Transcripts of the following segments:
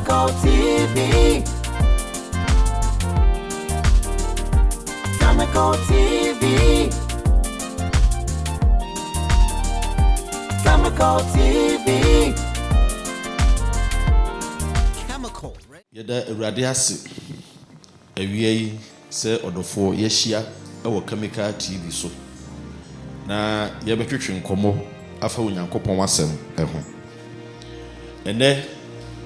Chemical TV. Chemical TV. Chemical TV. Chemical. Yada Radiasi. Ewie se odofo yehia ewo Chemical TV so. Na yebetwetwe nkomo afa onyankopon wasem eho. Ene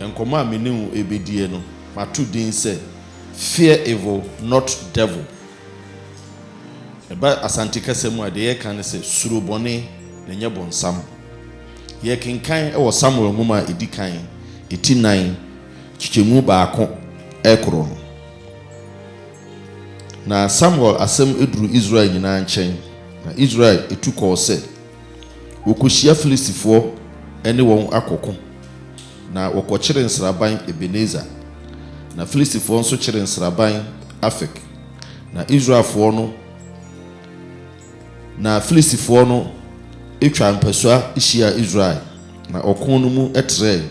nkomo a menu ebedie no matu din se fear evil not devil. Eba asantika semu ade ye kan se surobone na nye bonsam. Ye kenkan ewo Samuel ngoma edikan eti 9 chichemu baako ekro no. Na Samuel asem eduru Israel nyina nchen. Na Israel etuko se wokohia Filistifo ene won akoko na wokokyere nsraban Ebenezer na Filistifo nso kyere nsraban Afek na Israelfo no na Filistifo no etwa mpasua ihia Israel na okon no mu etre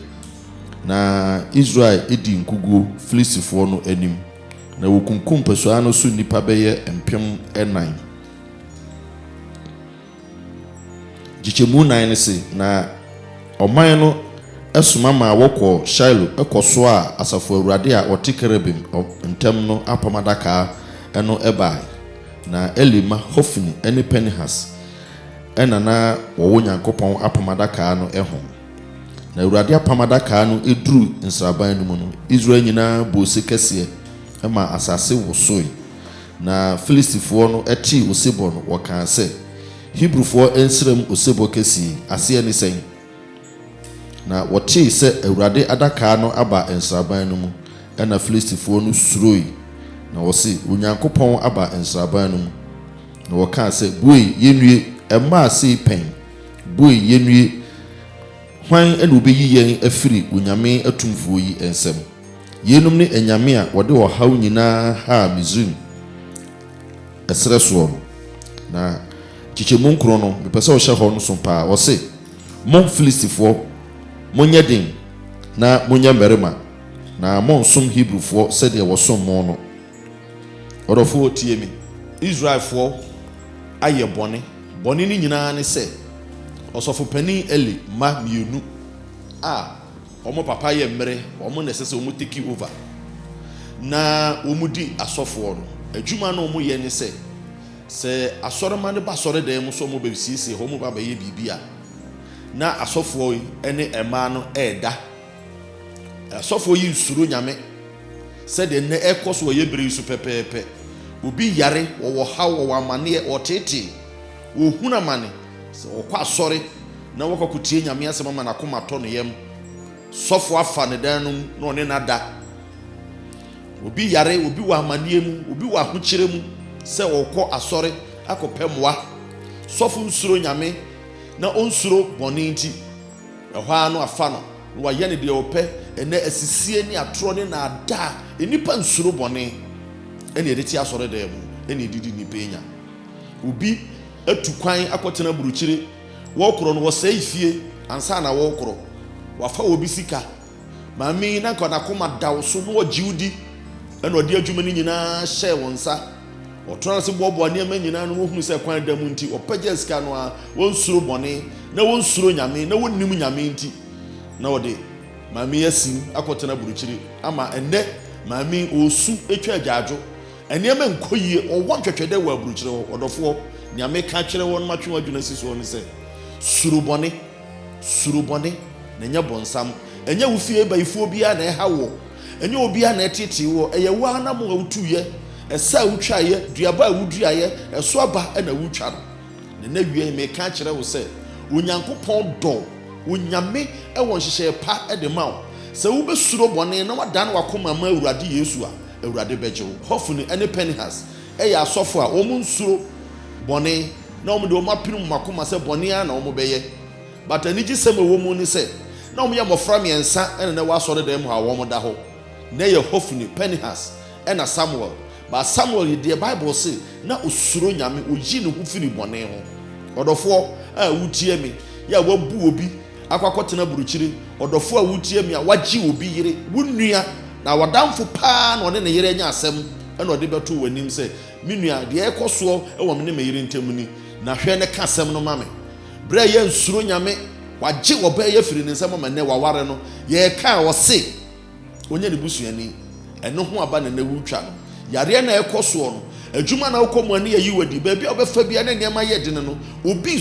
na Israel edi nkuguo Filistifo no anim na wokunkum mpasua no so nipa beye empem enan Jichemu 9 se na oman no esuma ma wokọ Shiloh ekoso a asafo awurade a otikerabim ntem no apamadaka eno ebai na Elima Hofni ene Penhas ena na wo Nyankopon apamadaka no eho na awurade apamadaka no eduru nsraban no mu no Israel nyina bo sekese ema asase wosoi na Filistifo no eti osebo no wokan se Hebrewfo ensrem osebo kesi ase ni sen na wote se awurade adaka no aba ensraban no mu na Filistifo no suroi na wose Onyankopon aba ensraban no mu na woka se boi yenue ema ase pen boi yenue hwan ene obeyi yen afiri onyame atumfuo yi ensem yenum ne enyame a wode wo haw nyina ha Misrim esreso na chichemu nkro no bepese wo hye ho no so pa wo se mon Filistifo monyedin na monya merima na monsom Hebrewfo sede wo som mo no odofo tie mi Israelfo aye bone ni nyina ne se osofo pani Eli ma mienu omo papa ye mmere omo nesese omo take over na omudi asofo no adwuma no omo ye ne se asoroma ne ba sore dem so omo be siesie ho mo ba ye bibia na asofo yi ene ema no eda asofo yi nsuro nyame se de ne ekoso ye bere su pepepe obi yare wo hawo wo amane otete wo huna mane se okwa asore na wokokutie nyame asema ma na koma to no yem sofo afa ne dan no no ne nada obi yare obi wa amane mu obi wa ahokyere mu se okọ asore akopemwa sofo nsuro nyame na onsuro boni nti ehwa no afa no wa ye ne de opɛ ene asisie ni atoro ne na ada enipa nsuro boni ene de ti asore da mu ene didi ni penya obi atukwan akotena burukyire wo koro no wo sai fie ansa na wo koro wafa obi sika mami na kona koma dawo so no jiudi ene odi adwuma ni nyina hye wonsa otona se bobo ani ama nyina no hunu se kwan da mu nti opagya sika no a wonsuro bone na wonsuro nyame na wonnim nyame nti na wode mami yasin akotena burukyire ama enne mami osu etwa agyaadwo ene ama nkoyie owo twetwede wa burukyire odofo nyame ka kyere won matwe adwuna siso ne se surubone na nya bonsam enya wufie baifo bia na ehawo enya obia na etete wo eye wa na mo awutuye esa wutwaye duaba awuduaye eso aba na wutwa no na wie me ka kyere wo se Onyankopon do onyame ewon hyehye pa de mawo se wo be surubone na wada na wakoma ma awurade Yesu a awurade beje wo hofuni ene Penhas eya asofo a wo mun suro bone na omo de o mapinu makoma se bone a na omo beye but ani gi se wo mu ni se na omo ye mofra miensa ene na wasore dem ha wo mo da ho na ye Hofni Penhas ena Samuel ba Samuel the Bible say na osuro nyame oyi ne ho firi bone ho odofo a wutie mi ya wabu obi akwakɔtena burukyiri ɔdɔfo a wotie me a wagye obi yere wonnua na wadamfo paa na ɔne ne yere anya asɛm ɛna ɔde bɛto w'anim sɛ me nua deɛ ɛkɔ soɔ ɛwɔ me ne me yere ntam ni na hwɛ ne ka asɛm no ma me berɛ yɛ nsuro nyame wagye ɔbɛɛ yɛ firi ne nsɛm ama nnɛ waware no yɛka ɔse onye ne busuani ɛno ho aba ne na wutwa no yareɛ na ɛkɔ soɔ no adwuma na wokɔ mu ani yɛyi wadi baabi a wobɛfa bia ne nneɛma yɛ dene no obi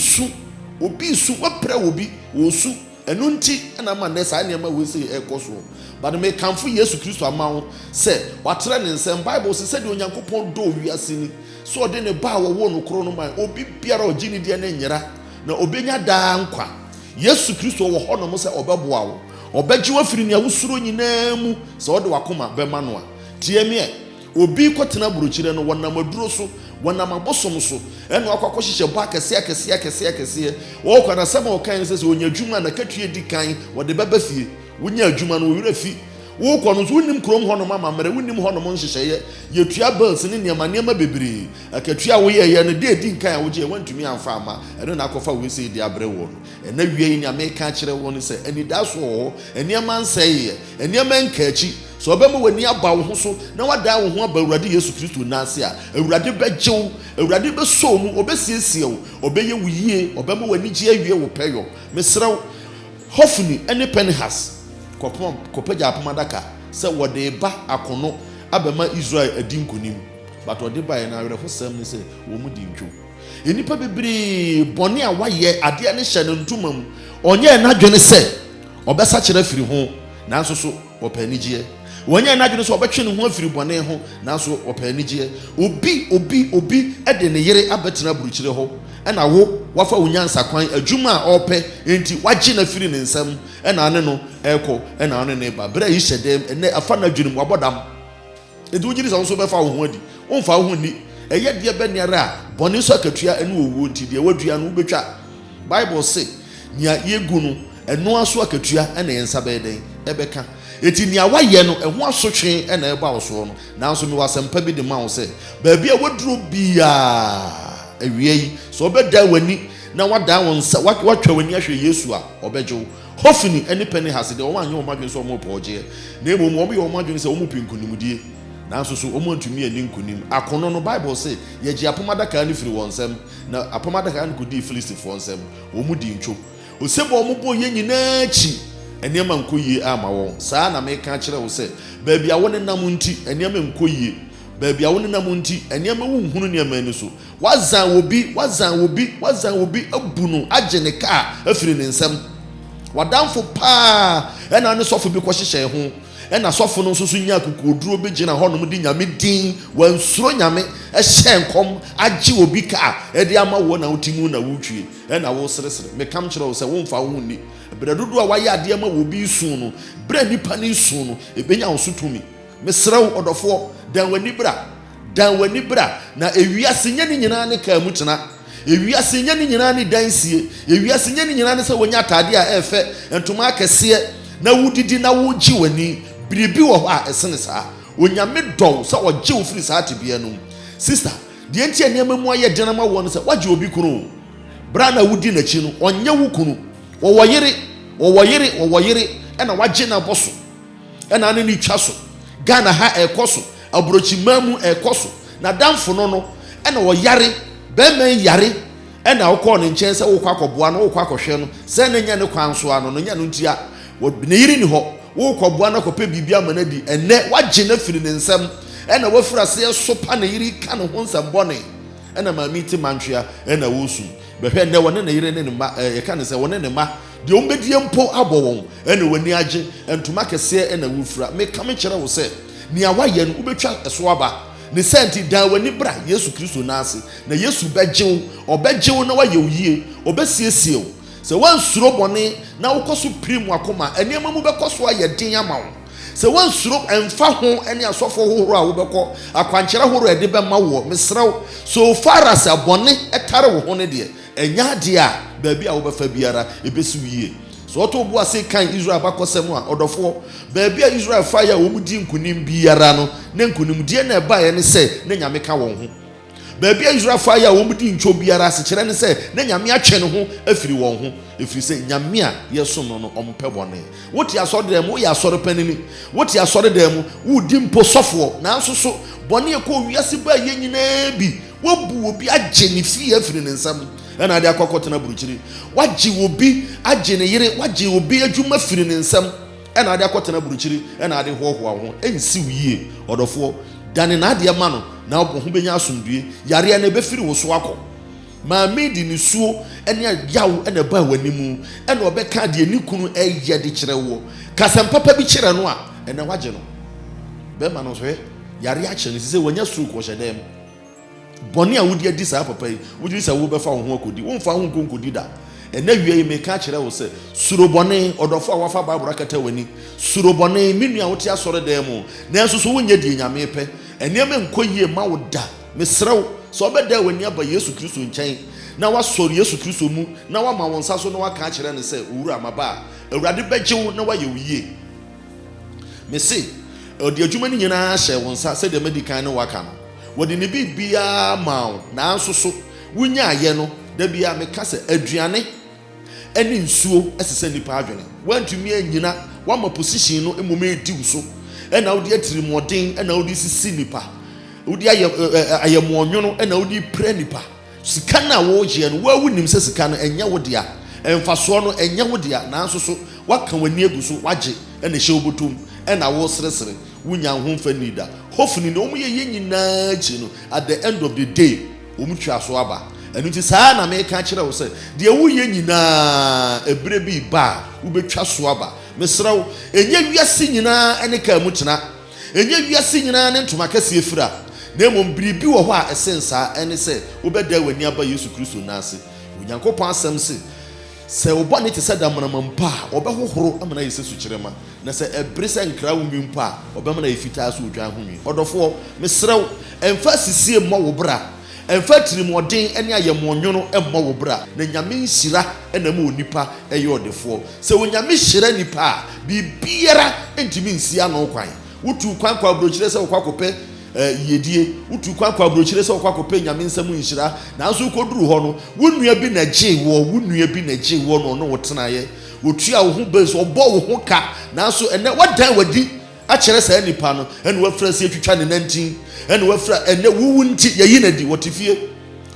su wapra obi wɔsu ɛno nti ɛna ma nnɛ saa nneɛma wɔ sɛ ɛkɔ soɔ but me kamfo Yesu Kristo ama wo sɛ watrɛ ne nsɛm Bible sɛ sɛdeɛ Onyankopɔn dɔ wiase ni so ɔde ne ba a wɔwɔ no koro no ma obi biara ɔgye ne deɛ ne nyera na obenya daa nkwa Yesu Kristo wɔ hɔ nom sɛ ɔbɛboa wo ɔbɛgye wafiri nea wosuro nyinaa mu sɛ ɔde wakoma bɛma no a tie me obi kɔtena burukyire no wɔnam aduro so wɔnam abosom so ɛna wakɔkɔ hyehyɛ bɔ akɛseɛ wɔkɔ na sɛm a ɔkan sɛ ɔnya adwuma na katua di kan wɔde bɛba fie wonya adwuma no wɔwerɛ fi wokɔ no so wonim kurom hɔ nom amammerɛ wonim hɔ nom nhyehyɛeɛ yɛtua bills ne nneɛma bebree akatua a woyɛyɛ no de di nkan a wogye wantumi amfa ama ɛno na akɔfa wo sɛ di abrɛ wɔ no ɛna wie yi nea meka kyerɛ wɔ no sɛ anida so wɔ hɔ nneɛma nsɛeɛ nneɛma nka akyi so ɔbɛma w'ani aba wo ho so na wadaa wo ho aba Awurade Yesu Kristo n'ase a Awurade bɛgye wo Awurade bɛsɔ mu ɔbɛsiesie wo ɔbɛyɛ wo yie ɔbɛma w'ani gye awie wo pɛyɔ mesrɛ wo Hofni ne Pinehas kɔpɛgya apam adaka sɛ wɔde ba akono abɛma Israel adi nkonim but ɔde ba yɛ na awerɛhosɛm ne sɛ wɔn mu di ntwo nnipa bebree bɔne a wayɛ adeɛ ne hyɛ ne ntoma mu ɔnyɛ n'adwene sɛ ɔbɛsa kyerɛ firi ho nanso so ɔpɛ anigyeɛ wɔnyɛ n'adwene sɛ ɔbɛtwe ne ho afiri bɔne ho nanso ɔpɛ anigyeɛ obi ɛde ne yere abɛtena burukyire hɔ ɛna wo wafa wo nyansa kwan adwuma a ɔpɛ enti wagye na firi ne nsɛm ɛna ane no ɛkɔ ɛna ane ne ba berɛ yi hyɛ dɛm ɛnɛ afa na adwene mu wabɔdam enti wogyiri sɛ wo nso bɛfa wo ho adi womfa wo ho ni ɛyɛ deɛ bɛneara a bɔne nso akatua ɛne wɔwuo nti deɛ wadua no wobɛtwa Bible se nea yɛgu no ɛno aso akatua ɛna yɛn nsa bɛyɛ dɛn ɛbɛka eti nea wayɛ no ɛho asotwe ɛna ɛba wo soɔ no nanso me wasɛmpa bi de ma wo sɛ baabi a waduro biaa awie yi so ɔbɛda w'ani na wadaa wo nsa watwa w'ani ahwɛ Yesu a ɔbɛgye wo Hofni ne Pinehas de wɔn anyɛ wɔn adwene sɛ wɔn pɔ ɔgyeɛ na mmom wɔn yɛ wɔn adwene sɛ wɔn pɛ nkonimdie nanso so wɔn antumi ani nkonim akono no Bible sɛ yɛgye apam adaka no firi wɔn nsam na apam adaka no kɔdi Filistifoɔ nsam wɔn di ntwo osebɔ wɔn bɔ yɛ nyinaa akyi nneɛma nkɔ yie ama wɔn saa na meka kyerɛ wo sɛ baabi a wɔn nam nti nneɛma nkɔ yie baabi a wɔn nam nti nneɛma wonhunu nneɛma ani so wazan obi abu no agye ne kaa afiri ne nsam wadamfo paa ɛna ne sɔfo bi kɔhyehyɛ ho ɛna sɔfo no nso so nya kokoduro bi gyina hɔ nom de nyame din wansuro nyame ɛhyɛ nkɔm agye obi kaa ɛde ama wɔ na wotimu na wotwie ɛna wo seresere mekam kyerɛ wo sɛ womfa wo ni berɛ dodo a wayɛ adeɛ ma wɔ bi su no berɛ nipa ne su no ebenya wo so tumi mesrɛ wo ɔdɔfoɔ dan w'ani bra na ewiase nya ne nyinaa ne kaa mu tena ewiase nya ne nyinaa ne dansie ewiase nya ne nyinaa ne sɛ wonya atade a ɛfɛ ntoma akɛseɛ na wudidi na wogye w'ani biribi wɔ hɔ a ɛsene saa onyame dɔw sɛ ɔgye wo firi saa tebea no sister deɛ nti nneɛma mu ayɛ dena ma wɔ no sɛ wagye obi kunu bra na wudi n'akyi no ɔnyɛ wo kunu wɔwɔ yere ɛna wagye na bɔ so ɛna ne twa so Ghana ha ɛkɔ so aburokyima mu ɛkɔ so na damfo no ɛna ɔyare bɛmɛ yare ɛna wokɔ ne nkyɛn sɛ wokɔ akɔboa no wokɔ akɔhwɛ no sɛ ne nya ne kwan so ano no nya no ntia ne yiri ni hɔ wokɔboa no kɔpɛ biribi ama no di ɛnɛ wagye na firi ne nsɛm ɛna wafiri aseɛ sopa ne yiri ka ne ho nsɛm bɔne ɛna maame ti mantwea ɛna wosu bɛhwɛ nnɛ wɔne ne yere ne ne ma yɛka ne sɛ wɔne ne ma deɛ ɔmbɛdie mpo abɔ wɔn ɛna w'ani agye ntoma kɛseɛ ɛna wofira meka me kyerɛ wo sɛ nea wayɛ no wobɛtwa ɛso aba ne sɛnti dan w'ani bra Yesu Kristo n'ase na Yesu bɛgye wo ɔbɛgye wo na wayɛ wo yie ɔbɛsiesie wo sɛ wansuro bɔne na wokɔ so piri mu akoma nneɛma mu bɛkɔ so ayɛ den ama wo sɛ wansuro ɛmfa ho ɛne asɔfo hohoro a wobɛkɔ akwankyerɛ horo ɛde bɛma wo mesrɛ wo so far as abɔne ɛtare wo ho ne deɛ ɛnya adeɛ a baabi a wobɛfa biara ɛbɛsi wo yie so ɔtɔ obu ase kan Israel bakɔsɛm a ɔdɔfoɔ baabi a Israel fa yɛ a wɔn di nkunim biara no ne nkunimdie na ɛbaeɛ ne sɛ ne nyame ka wɔn ho Baby Israel fire won't be in Chobiara, Sichan and say, then Yamia Chen who, if you want who, if you say Yamia, yes, son on Pebone. What you saw them, we are sort of penny. What you saw them, who dimpo software, now so Bonnie ko Yasiba Yen Nabi, what will be a Jenny Fiefrin and some, and I cotton butchery. What you will be a Jenny, what you will be a Juma Fin and some, and I cotton butchery, and I did walk one, and see ye, or the four, than in Adia Mano. Now, Bohumia Sundri, Yari and a Befri was swako. My maid in the so, and yaw and a bow when you move, and Rebecca, the Nikunu, a yadichero, Cassam Papa Bichiranoa, and a wageno. Bermanos way, Yari action is when you're through Kosha them. Bonia would get this apple pay, would you say Uber found who could do, won't find who could do that. And then you may catch it, I will say, Surobone or the Fawa Barbaracateweni, Surobone, Minia Otia Sora demo, Nansu Winya Diamepe. And Yaman Koye Mauda, Miss Row, so bet there when nearby Yesu Christu in chain. Now I saw Yesu Christu mu, now I'm on Sasso no catcher and say, Ura Maba, a radibejo, no way you ye. Missy, or the Jumani in Asha once I said the Medicano Wakano. What in the be a mount, now so, Winya Yeno, there be a Mecassa, Adriane, and in Suo as a Sandy Padre. Went to me and Yina, one more position no Mume do so. And now the Trimodin, and now this is Sinipa. I am one, and now the Prenipa. Sikana Woji, and where would him say Sikana and Yawodia, and Fasono and Yawodia, now so what can we near Gusu, Waji, and the Shobutum, and I was wrestling, Winya home for Nida. Hopefully, no more yin at the end of the day, Umucha Swaba. And it is Hana may catch it, I will say, dear Wuyina, a brebi bar, Ubecha Swaba. Mesrao, enye wiase nyina ene ka mutena enye wiase nyina ne ntoma kase efira na mom biribi wo ho a esensa ene se obeda wani aba Yesu Kristo nase onyankopon asem se obo ne te se da manamampa obehohoro amana yesu kirema na se ebrese nkra wumpa obemana efita so odwan honwi odofo mesrao emfa sisie mo wo bra emfa tirimodin ene ayemonwono emmo wo bra na nyame nhira ena ma onipa eye odefo se onyame hira nipa bibiara entimi nsia no kwan wutu kwan kwa brochire se okwakope yedie wutu kwan kwa brochire se okwakope nyame nsam nhira na so koduru ho no wonnua bi na gye wo no wotenaye wotua wo ho base obo wo ho ka na so ene wadan wadi a kire sa nipa no ene wafra se atwitwa ne nantin ene wafra ene wuwunti yayi na di wotifie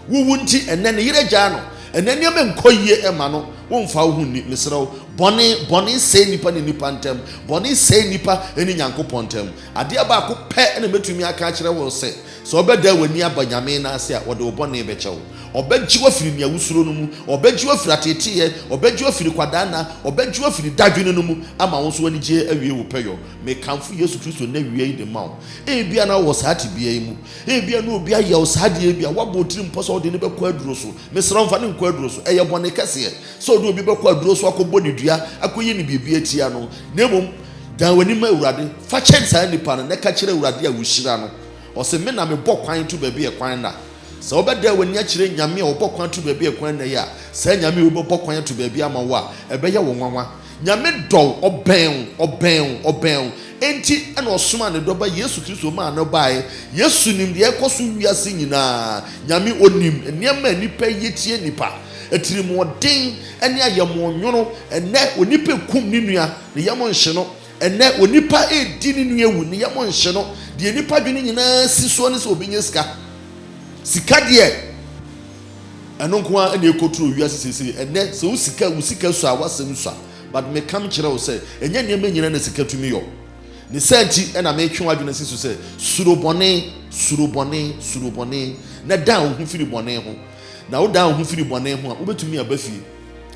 wuwunti ene ne yire gya no ene ne me nkoyie ema no wonfa wo hu ni mesrew bone se nipa ne nipa ntem bone se nipa ene nyankopon ntem ade aba ko pe ene metumi aka kire wo se so obeda wani abanyame na ase a wode obone be chewo obeji wafiri ne awusuro no mu obeji wafiri atetiye obeji wafiri kwadana obeji wafiri dadwene no mu ama wonso wani je awie wo peyo me kamfu Yesu Kristo na wie yi de mawo bia na wo saati bia yi mu bia na obi aye wo saade bia wabo tirim poso de ne be kwa aduro so me sra mfa ne kwa aduro so eye bone kase so de obi be kwa aduro so akobɔ ne dua akoyi ne bibia tia no nemom dan wani ma urade fa chen sa nipa no ne ka kire urade a wuhira no o se me na me bɔ kwan to baabi e kwan na se obeda wani a kire nyame a obɔ kwan to baabi e kwan na ya se nyame obɔ kwan to baabi ama wo a ebe ye wo nwanwa nyame dɔw ɔbɛn enti ana ɔsoma ne dɔba Yesu Kristo ma no bae Yesu nim de ekoso wiase nyina nyame onim niam nipa yetie nipa etirimodin ene ayemonwono ene onipa kum ni nua ne yamo nhye no ene onipa edi ni nua wu ne yamo nhye no de nipa dwene nyina siso ne so obenye sika de eno nko a ene ekoturo wiase sese ene se usika so a wasem so but me kam kire wo se enye niam nyina na sika tumi yo ne santi ena me twe wadwene siso se surobone na dan ho firi bone ho na wo dan ho firi bone ho a wobetumi abafie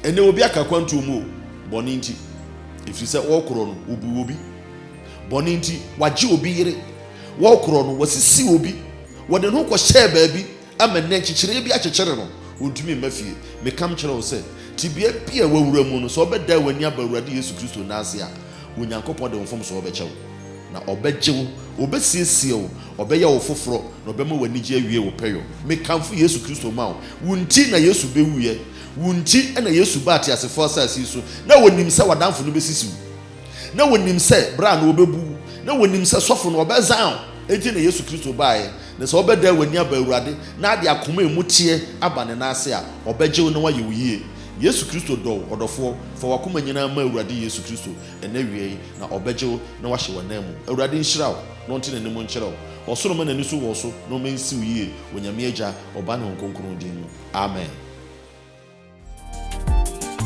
ene obi akakwanto mu bone nti ifiri se wo koro no obu obi bone nti wagye obi yire wo koro no wasisi obi wode no ko share baabi amene nkyekere bi akyekere no wontumi mbafie me kam kyere wo se tibia bia wawura mu no so obeda wani abawurade Yesu Kristo na ase a onyankopɔ de wonfom so obekyew na obegyew obesiesie obeye wo foforo na obema wani gye awie wo peyo me kamfo Yesu Kristo ma wo wunti na Yesu bewuye wunti na Yesu ba ate asefo asasi so na wonim se wadamfo no besisiw na wonim se bra na obebu na wonim se sofo no obezan enti na Yesu Kristo baaye na sɛ ɔbɛda w'ani aba awurade na ade akoma emu tie aba ne n'ase a ɔbɛgye wo na wayɛ wo yie yesu kristo dɔw ɔdɔfoɔ fa wakoma nyinaa ma awurade yesu kristo ɛnɛ wie yi na ɔbɛgye wo na wahyɛ w'anan mu awurade nhyira wo na ɔnte n'anim nkyerɛ wo ɔsoro ma n'ani so wɔ so na ɔmansi wo yie wɔ nyame agya ɔba ne wo kronkron din mu amen.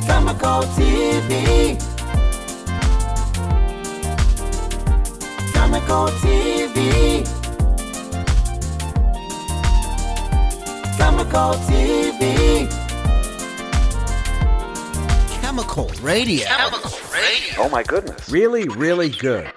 Chemical TV. Chemical TV. Chemical TV. Chemical Radio. Oh my goodness. Really, really good.